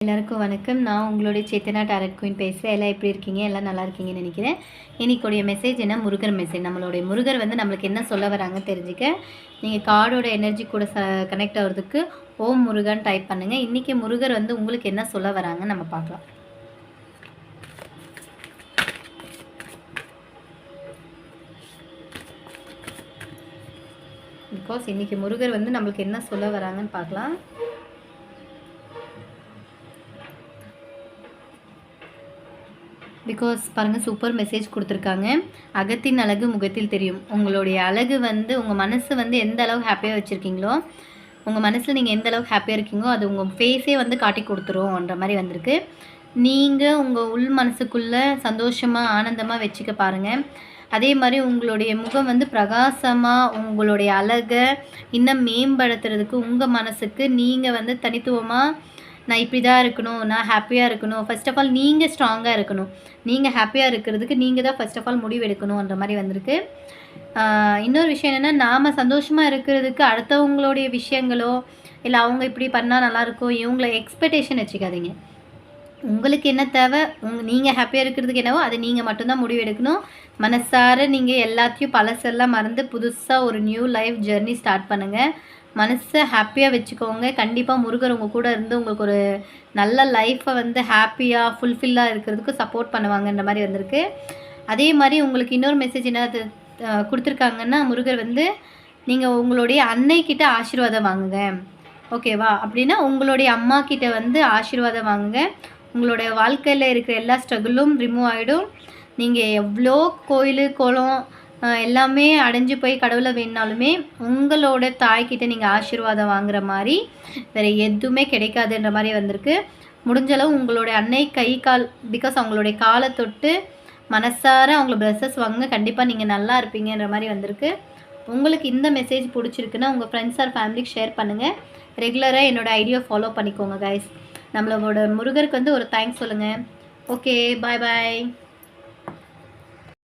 எல்லாருக்கும் வணக்கம். நான் உங்களுடைய சேத்தனா டாரட் குயின் பேசுகிறேன். எல்லாம் எப்படி இருக்கீங்க? எல்லாம் நல்லா இருக்கீங்கன்னு நினைக்கிறேன். இன்னைக்குடைய மெசேஜ் என்ன? முருகர் மெசேஜ். நம்மளுடைய முருகர் வந்து நம்மளுக்கு என்ன சொல்ல வராங்க தெரிஞ்சுக்க நீங்கள் கார்டோட எனர்ஜி கூட கனெக்ட் ஆகிறதுக்கு ஓம் முருகன் டைப் பண்ணுங்கள். இன்றைக்கி முருகர் வந்து உங்களுக்கு என்ன சொல்ல வராங்க நம்ம பார்க்கலாம். பிகாஸ் இன்றைக்கி முருகர் வந்து நம்மளுக்கு என்ன சொல்ல வராங்கன்னு பார்க்கலாம். பிகாஸ் பாருங்கள், சூப்பர் மெசேஜ் கொடுத்துருக்காங்க. அகத்தின் அழகு முகத்தில் தெரியும். உங்களுடைய அழகு வந்து உங்கள் மனசு வந்து எந்த அளவுக்கு ஹாப்பியாக வச்சுருக்கீங்களோ, உங்கள் மனசில் நீங்கள் எந்த அளவுக்கு ஹாப்பியாக இருக்கீங்களோ அது உங்கள் ஃபேஸே வந்து காட்டி கொடுத்துரும்ன்ற மாதிரி வந்திருக்கு. நீங்கள் உங்கள் உள் மனசுக்குள்ளே சந்தோஷமாக ஆனந்தமாக வச்சுக்க பாருங்கள். அதே மாதிரி உங்களுடைய முகம் வந்து பிரகாசமாக உங்களுடைய அழகை இன்னும் மேம்படுத்துறதுக்கு உங்கள் மனசுக்கு நீங்கள் வந்து தனித்துவமாக நான் இப்படி தான் இருக்கணும், நான் ஹாப்பியாக இருக்கணும். ஃபர்ஸ்ட் ஆஃப் ஆல் நீங்கள் ஸ்ட்ராங்காக இருக்கணும். நீங்கள் ஹாப்பியாக இருக்கிறதுக்கு நீங்கள் தான் ஃபர்ஸ்ட் ஆஃப் ஆல் முடிவு எடுக்கணுன்ற மாதிரி வந்திருக்கு. இன்னொரு விஷயம் என்னென்னா, நாம் சந்தோஷமாக இருக்கிறதுக்கு அடுத்தவங்களுடைய விஷயங்களோ இல்லை அவங்க இப்படி பண்ணால் நல்லாயிருக்கும் இவங்கள எக்ஸ்பெக்டேஷன் வச்சுக்காதீங்க. உங்களுக்கு என்ன தேவை, நீங்கள் ஹாப்பியாக இருக்கிறதுக்கு என்னவோ அதை நீங்கள் மட்டும்தான் முடிவு எடுக்கணும். மனசார நீங்கள் எல்லாத்தையும் பழசெல்லாம் மறந்து புதுசாக ஒரு நியூ லைஃப் ஜெர்னி ஸ்டார்ட் பண்ணுங்கள். மனசை ஹாப்பியாக வச்சுக்கோங்க. கண்டிப்பாக முருகர் உங்கள் கூட இருந்து உங்களுக்கு ஒரு நல்ல லைஃப்பை வந்து ஹாப்பியாக ஃபுல்ஃபில்லாக இருக்கிறதுக்கு சப்போர்ட் பண்ணுவாங்கன்ற மாதிரி வந்திருக்கு. அதே மாதிரி உங்களுக்கு இன்னொரு மெசேஜ் என்ன கொடுத்துருக்காங்கன்னா, முருகர் வந்து நீங்கள் உங்களுடைய அன்னைக்கிட்ட ஆசீர்வாதம் வாங்குங்க, ஓகேவா? அப்படின்னா உங்களுடைய அம்மா கிட்ட வந்து ஆசீர்வாதம் வாங்குங்க. உங்களுடைய வாழ்க்கையில் இருக்கிற எல்லா ஸ்ட்ரகிளும் ரிமூவ் ஆகிடும். நீங்கள் எவ்வளோ கோயில் குளம் எல்லாமே அடைஞ்சு போய் கடவுளை வேணுனாலுமே உங்களோட தாய்கிட்ட நீங்கள் ஆசீர்வாதம் வாங்குற மாதிரி வேறு எதுவுமே கிடைக்காதுன்ற மாதிரி வந்திருக்கு. முடிஞ்சளவு உங்களுடைய அன்னை கை கால், பிகாஸ் அவங்களுடைய காலை தொட்டு மனசார அவங்கள ப்ளஸஸ் வாங்க, கண்டிப்பாக நீங்கள் நல்லா இருப்பீங்கன்ற மாதிரி வந்திருக்கு. உங்களுக்கு இந்த மெசேஜ் பிடிச்சிருக்குன்னா உங்கள் ஃப்ரெண்ட்ஸ் ஆர் ஃபேமிலிக்கு ஷேர் பண்ணுங்கள். ரெகுலராக என்னோடய ஐடியா ஃபாலோ பண்ணிக்கோங்க கைஸ். நம்மளோட முருகருக்கு வந்து ஒரு தேங்க்ஸ் சொல்லுங்கள். ஓகே, பாய் பாய்.